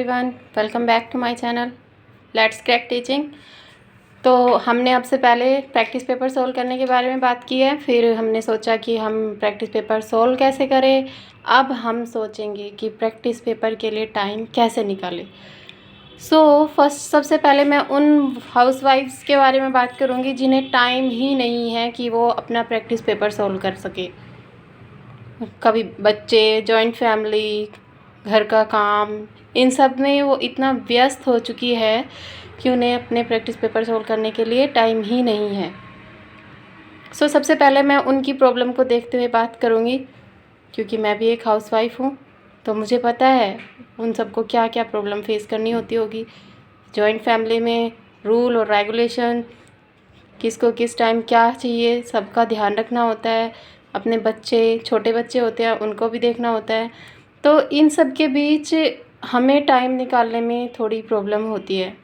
Everyone, welcome back to my channel let's crack teaching. तो हमने अब से पहले प्रैक्टिस पेपर सोल्व करने के बारे में बात की है। फिर हमने सोचा कि हम प्रैक्टिस पेपर सोल्व कैसे करें। अब हम सोचेंगे कि प्रैक्टिस पेपर के लिए टाइम कैसे निकालें। फर्स्ट सबसे पहले मैं उन हाउसवाइफ्स के बारे में बात करूँगी जिन्हें टाइम ही नहीं है कि वो अपना प्रैक्टिस पेपर सोल्व कर सके। कभी बच्चे, जॉइंट फैमिली, घर का काम, इन सब में वो इतना व्यस्त हो चुकी है कि उन्हें अपने प्रैक्टिस पेपर सोल्व करने के लिए टाइम ही नहीं है। सबसे पहले मैं उनकी प्रॉब्लम को देखते हुए बात करूँगी, क्योंकि मैं भी एक हाउसवाइफ हूँ, तो मुझे पता है उन सबको क्या क्या प्रॉब्लम फेस करनी होती होगी। जॉइंट फैमिली में रूल और रेगुलेशन, किसको किस टाइम क्या चाहिए, सबका ध्यान रखना होता है। अपने बच्चे, छोटे बच्चे होते हैं, उनको भी देखना होता है। तो इन सब के बीच हमें टाइम निकालने में थोड़ी प्रॉब्लम होती है।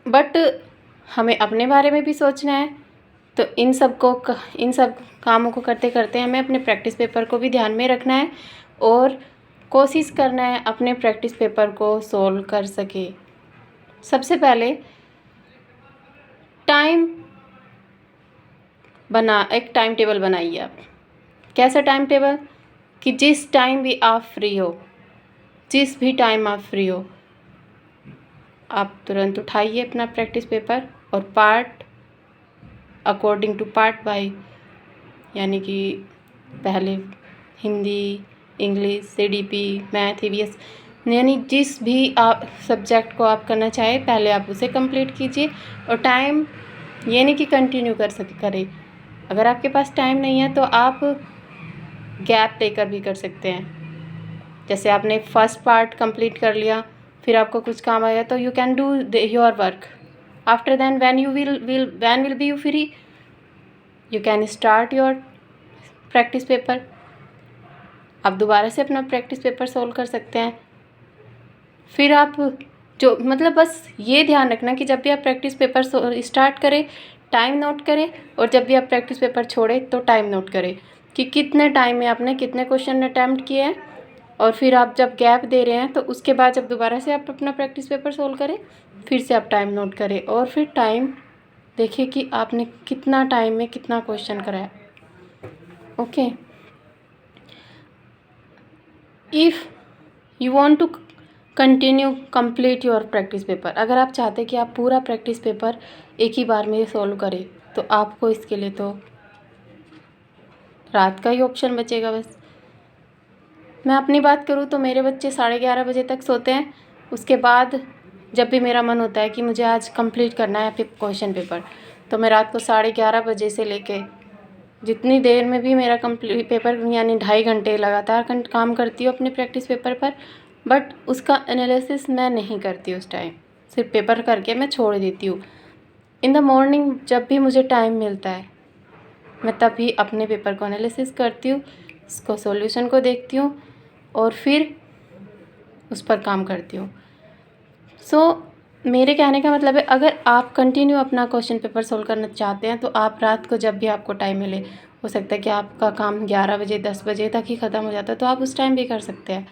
बट हमें अपने बारे में भी सोचना है। तो इन सब कामों को करते करते हमें अपने प्रैक्टिस पेपर को भी ध्यान में रखना है और कोशिश करना है अपने प्रैक्टिस पेपर को सोल्व कर सके। सबसे पहले एक टाइम टेबल बनाइए आप। कैसा टाइम टेबल? कि जिस टाइम भी आप फ्री हो, जिस भी टाइम आप फ्री हो, आप तुरंत उठाइए अपना प्रैक्टिस पेपर और part according to part wise, यानी कि पहले Hindi, English, CDP, math, EVS, यानी जिस भी आप सब्जेक्ट को आप करना चाहें पहले आप उसे कंप्लीट कीजिए। और टाइम ये नहीं कि कंटिन्यू करें। अगर आपके पास टाइम नहीं है तो आप गैप लेकर भी कर सकते हैं। जैसे आपने फर्स्ट पार्ट कंप्लीट कर लिया, फिर आपको कुछ काम आया तो you can do your work. After then when will be you free, you can start your practice paper. आप दोबारा से अपना प्रैक्टिस पेपर सोल्व कर सकते हैं। फिर आप बस ये ध्यान रखना कि जब भी आप प्रैक्टिस पेपर स्टार्ट करें टाइम नोट करें, और जब भी आप प्रैक्टिस पेपर छोड़ें तो टाइम नोट करें कि कितने टाइम में आपने कितने क्वेश्चन अटैम्प्ट किए हैं। और फिर आप जब गैप दे रहे हैं तो उसके बाद जब दोबारा से आप अपना प्रैक्टिस पेपर सोल्व करें, फिर से आप टाइम नोट करें और फिर टाइम देखिए कि आपने कितना टाइम में कितना क्वेश्चन कराया। Okay, if you want to continue complete your practice paper, अगर आप चाहते हैं कि आप पूरा प्रैक्टिस पेपर एक ही बार में सॉल्व करें, तो आपको इसके लिए तो रात का ही ऑप्शन बचेगा। बस मैं अपनी बात करूँ तो मेरे बच्चे 11:30 बजे तक सोते हैं। उसके बाद जब भी मेरा मन होता है कि मुझे आज कंप्लीट करना है क्वेश्चन पेपर, तो मैं रात को 11:30 बजे से लेके जितनी देर में भी मेरा कंप्लीट पेपर, यानी 2.5 घंटे लगातार काम करती हूँ अपने प्रैक्टिस पेपर पर। बट उसका एनालिसिस मैं नहीं करती उस टाइम, सिर्फ पेपर करके मैं छोड़ देती हूँ। इन द मॉर्निंग जब भी मुझे टाइम मिलता है मैं तभी अपने पेपर को एनालिसिस करती हूँ, इसको सॉल्यूशन को देखती हूँ और फिर उस पर काम करती हूँ। मेरे कहने का मतलब है, अगर आप कंटिन्यू अपना क्वेश्चन पेपर सोल्व करना चाहते हैं तो आप रात को जब भी आपको टाइम मिले, हो सकता है कि आपका काम 11 बजे 10 बजे तक ही ख़त्म हो जाता है, तो आप उस टाइम भी कर सकते हैं।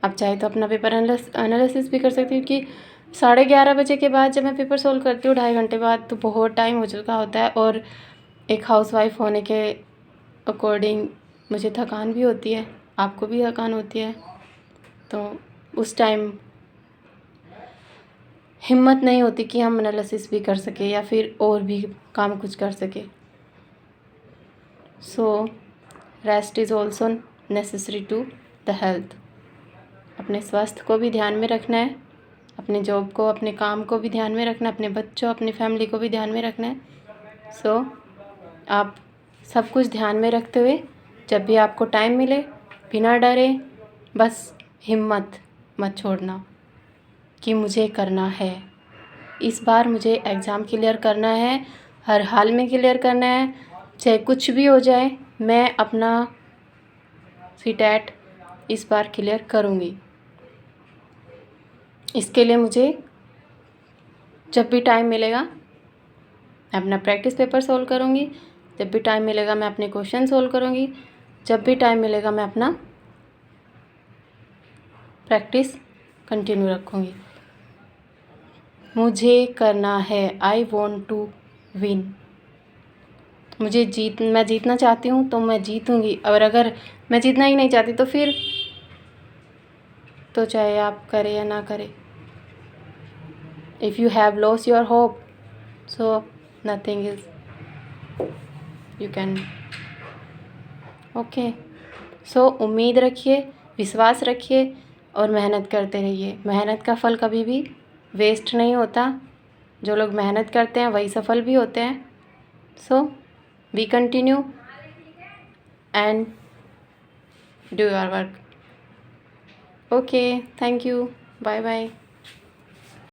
आप चाहे तो अपना पेपर एनालिसिस भी कर सकती हूँ कि 11:30 बजे के बाद जब मैं पेपर सोल्व करती हूँ 2.5 घंटे बाद, तो बहुत टाइम हो चुका होता है। और एक हाउसवाइफ होने के अकॉर्डिंग मुझे थकान भी होती है, आपको भी थकान होती है, तो उस टाइम हिम्मत नहीं होती कि हम एनालिसिस भी कर सके या फिर और भी काम कुछ कर सके। Rest is also necessary to the health. अपने स्वास्थ्य को भी ध्यान में रखना है, अपने जॉब को, अपने काम को भी ध्यान में रखना है, अपने बच्चों, अपनी फैमिली को भी ध्यान में रखना है। आप सब कुछ ध्यान में रखते हुए जब भी आपको टाइम मिले, बिना डरे, बस हिम्मत मत छोड़ना कि मुझे करना है, इस बार मुझे एग्ज़ाम क्लियर करना है, हर हाल में क्लियर करना है, चाहे कुछ भी हो जाए, मैं अपना सीटेट इस बार क्लियर करूँगी। इसके लिए मुझे जब भी टाइम मिलेगा मैं अपना प्रैक्टिस पेपर सोल्व करूँगी, जब भी टाइम मिलेगा मैं अपने क्वेश्चन सोल्व करूँगी, जब भी टाइम मिलेगा मैं अपना प्रैक्टिस कंटिन्यू रखूँगी। मुझे करना है, आई वॉन्ट टू विन। मैं जीतना चाहती हूँ तो मैं जीतूँगी, और अगर मैं जीतना ही नहीं चाहती तो फिर तो चाहे आप करें या ना करें। If you have lost your hope so nothing is you can. Okay, so उम्मीद रखिए, विश्वास रखिए और मेहनत करते रहिए। मेहनत का फल कभी भी वेस्ट नहीं होता। जो लोग मेहनत करते हैं वही सफल भी होते हैं। So we continue and do your work. Okay, thank you, bye bye.